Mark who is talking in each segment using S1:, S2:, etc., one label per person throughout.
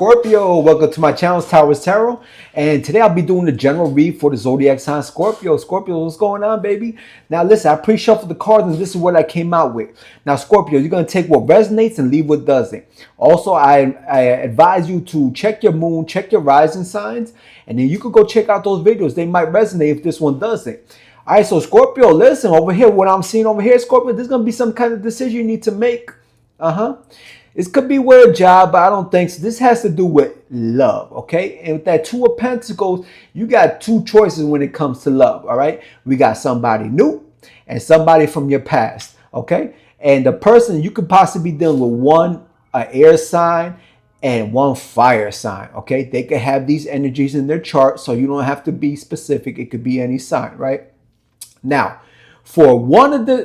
S1: Scorpio, welcome to my channel, Towers Tarot. And today I'll be doing the general read for the zodiac sign Scorpio. Scorpio, what's going on, baby? Now listen, I pre-shuffled the cards and this is what I came out with. Now Scorpio, you're going to take what resonates and leave what doesn't. Also, I advise you to check your moon, check your rising signs, and then you could go check out those videos. They might resonate if this one doesn't. All right, so Scorpio, listen, over here, what I'm seeing over here, Scorpio, there's going to be some kind of decision you need to make. It could be with a job, but I don't think so. This has to do with love, okay? And with that Two of Pentacles, you got two choices when it comes to love, all right? We got somebody new and somebody from your past, okay? And the person, you could possibly be dealing with one air sign and one fire sign, okay? They could have these energies in their chart, so you don't have to be specific. It could be any sign, right? Now, for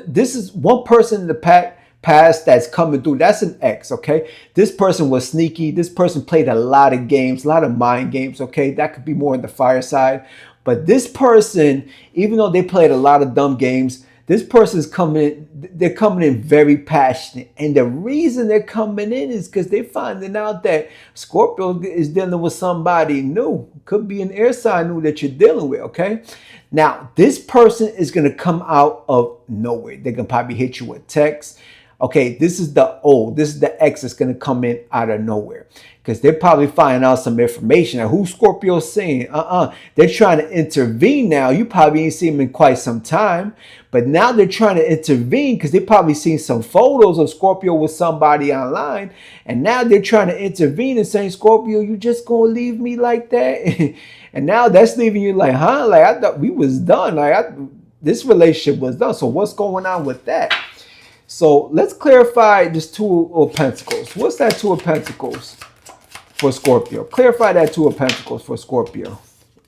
S1: this is one person in the past that's coming through. That's an ex, okay? This person was sneaky. This person played a lot of games, a lot of mind games, okay? That could be more on the fire side. But this person, even though they played a lot of dumb games, this person's coming in, they're coming in very passionate. And the reason they're coming in is because they're finding out that Scorpio is dealing with somebody new. Could be an air sign new that you're dealing with, okay? Now, this person is going to come out of nowhere. They're going to probably hit you with text. Okay, this is the ex that's going to come in out of nowhere because they're probably finding out some information. Now, who Scorpio's saying? They're trying to intervene now. You probably ain't seen them in quite some time, but now they're trying to intervene because they probably seen some photos of Scorpio with somebody online, and now they're trying to intervene and saying, Scorpio, you just gonna leave me like that? And now that's leaving you like, huh? Like I thought we was done. This relationship was done. So what's going on with that? So let's clarify this Two of Pentacles. What's that Two of Pentacles for Scorpio? Clarify that Two of Pentacles for Scorpio.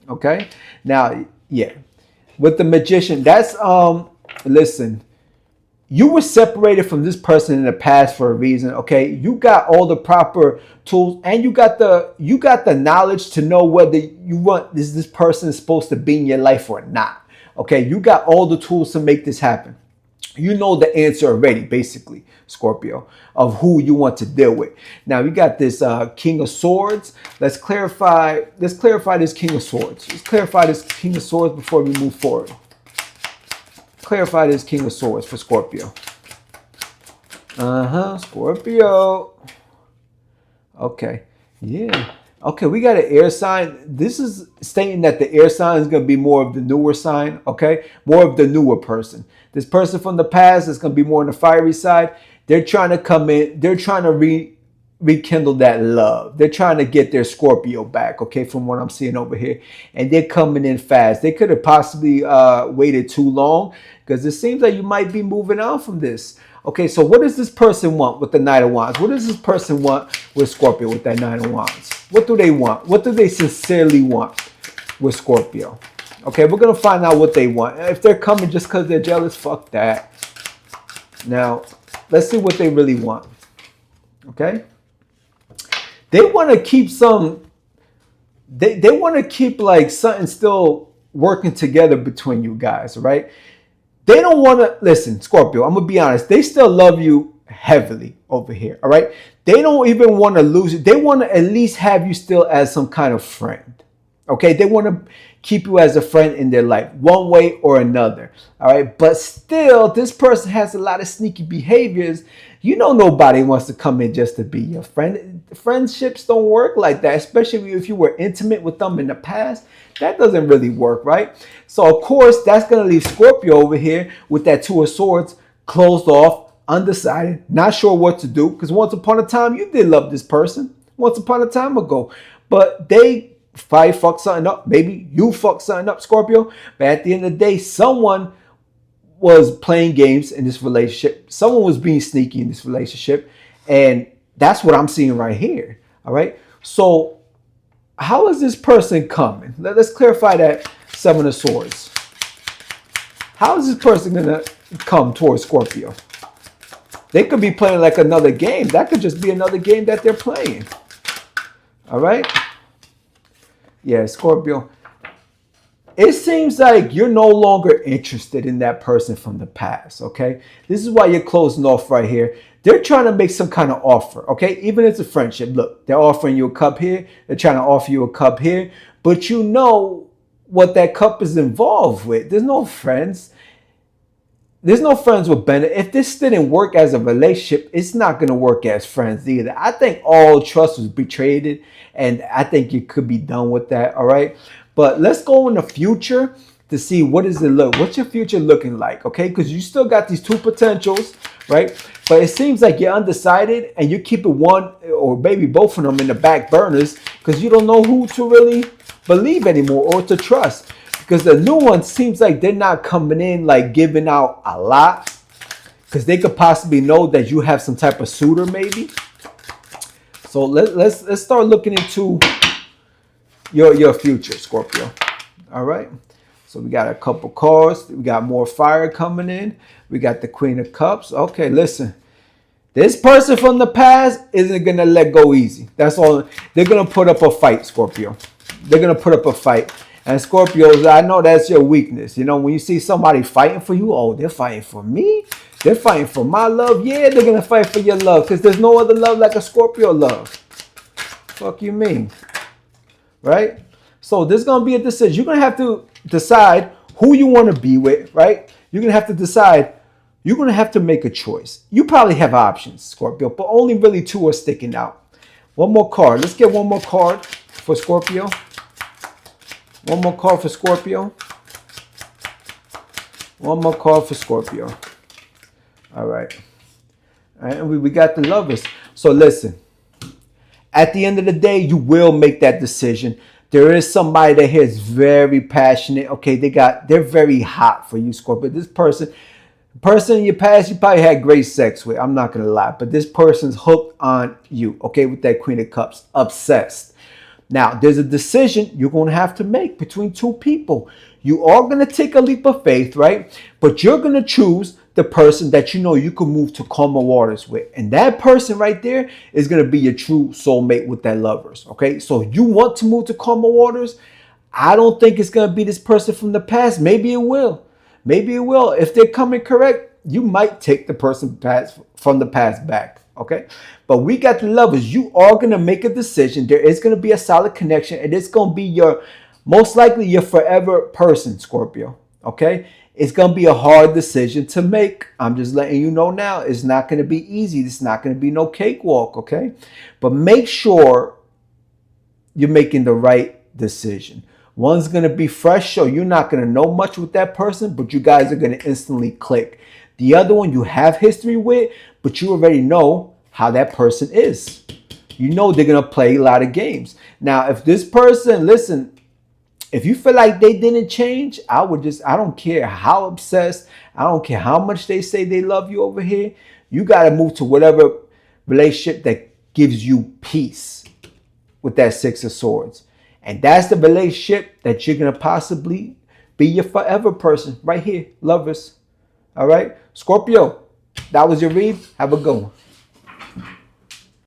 S1: Okay. Now, yeah, with the Magician, that's listen, you were separated from this person in the past for a reason. Okay, you got all the proper tools, and you got the knowledge to know whether you want this person is supposed to be in your life or not. Okay, you got all the tools to make this happen. You know the answer already, basically, Scorpio, of who you want to deal with. Now, we got this King of Swords. Let's clarify this King of Swords. Let's clarify this King of Swords before we move forward. Clarify this King of Swords for Scorpio. Scorpio. Okay, yeah. Okay, we got an air sign. This is stating that the air sign is going to be more of the newer sign, okay? More of the newer person. This person from the past is going to be more on the fiery side. They're trying to come in. They're trying to rekindle that love. They're trying to get their Scorpio back, okay, from what I'm seeing over here. And they're coming in fast. They could have possibly waited too long because it seems like you might be moving on from this. Okay, so what does this person want with the Knight of Wands? What does this person want with Scorpio with that Knight of Wands? What do they want? What do they sincerely want with Scorpio? Okay, we're going to find out what they want. If they're coming just because they're jealous, fuck that. Now, let's see what they really want. Okay? They want to keep they want to keep like something still working together between you guys, right? They don't want to, listen, Scorpio, I'm going to be honest. They still love you heavily over here, all right? They don't even want to lose you. They want to at least have you still as some kind of friend, okay? They want to keep you as a friend in their life, one way or another, all right? But still, this person has a lot of sneaky behaviors. You know nobody wants to come in just to be your friend. Friendships don't work like that, especially if you were intimate with them in the past. That doesn't really work, right? So, of course, that's going to leave Scorpio over here with that Two of Swords closed off, undecided, not sure what to do. Because once upon a time, you did love this person. Once upon a time ago. But they probably fucked something up. Maybe you fucked something up, Scorpio. But at the end of the day, someone was playing games in this relationship. Someone was being sneaky in this relationship. And that's what I'm seeing right here. All right. So how is this person coming? Let's clarify that Seven of Swords. How is this person going to come towards Scorpio? They could be playing like another game. That could just be another game that they're playing. All right. Yeah, Scorpio. it seems like you're no longer interested in that person from the past, okay? This is why you're closing off right here. They're trying to make some kind of offer, okay? Even if it's a friendship. Look, they're offering you a cup here. They're trying to offer you a cup here. But you know what that cup is involved with. There's no friends. There's no friends with benefit. If this didn't work as a relationship, it's not going to work as friends either. I think all trust was betrayed, and I think you could be done with that, all right? But let's go in the future to see what does it look. What's your future looking like, okay? Because you still got these two potentials, right? But it seems like you're undecided, and you're keeping one or maybe both of them in the back burners because you don't know who to really believe anymore or to trust. Because the new one seems like they're not coming in like giving out a lot. Because they could possibly know that you have some type of suitor maybe. So let's start looking into your future, Scorpio. All right. So we got a couple cards. We got more fire coming in. We got the Queen of Cups. Okay, listen. This person from the past isn't going to let go easy. That's all. They're going to put up a fight, Scorpio. They're going to put up a fight. And Scorpios, I know that's your weakness. You know, when you see somebody fighting for you, oh, they're fighting for me. They're fighting for my love. Yeah, they're going to fight for your love because there's no other love like a Scorpio love. Fuck you mean? Right? So there's going to be a decision. You're going to have to decide who you want to be with, right? You're going to have to decide. You're going to have to make a choice. You probably have options, Scorpio, but only really two are sticking out. One more card. Let's get one more card for Scorpio. One more card for Scorpio. One more card for Scorpio. All right. All right, and we got the Lovers. So listen, at the end of the day, you will make that decision. There is somebody that here is very passionate. Okay, they're very hot for you, Scorpio. This person in your past, you probably had great sex with. I'm not gonna lie, but this person's hooked on you. Okay, with that Queen of Cups, obsessed. Now, there's a decision you're going to have to make between two people. You are going to take a leap of faith, right? But you're going to choose the person that you know you can move to calmer waters with. And that person right there is going to be your true soulmate with that Lovers, okay? So you want to move to calmer waters? I don't think it's going to be this person from the past. Maybe it will. Maybe it will. If they're coming correct, you might take the person from the past back. Okay, but we got the Lovers. You are going to make a decision. There is going to be a solid connection, and it's going to be your, most likely your forever person, Scorpio. Okay, it's going to be a hard decision to make. I'm just letting you know now. It's not going to be easy. It's not going to be no cakewalk. Okay, but make sure you're making the right decision. One's going to be fresh, so you're not going to know much with that person, but you guys are going to instantly click. The other one you have history with, but you already know how that person is. You know they're going to play a lot of games. Now, if this person, listen, if you feel like they didn't change, I don't care how obsessed, I don't care how much they say they love you over here. You got to move to whatever relationship that gives you peace with that Six of Swords. And that's the relationship that you're going to possibly be your forever person right here, Lovers. All right, Scorpio, that was your read. Have a good one.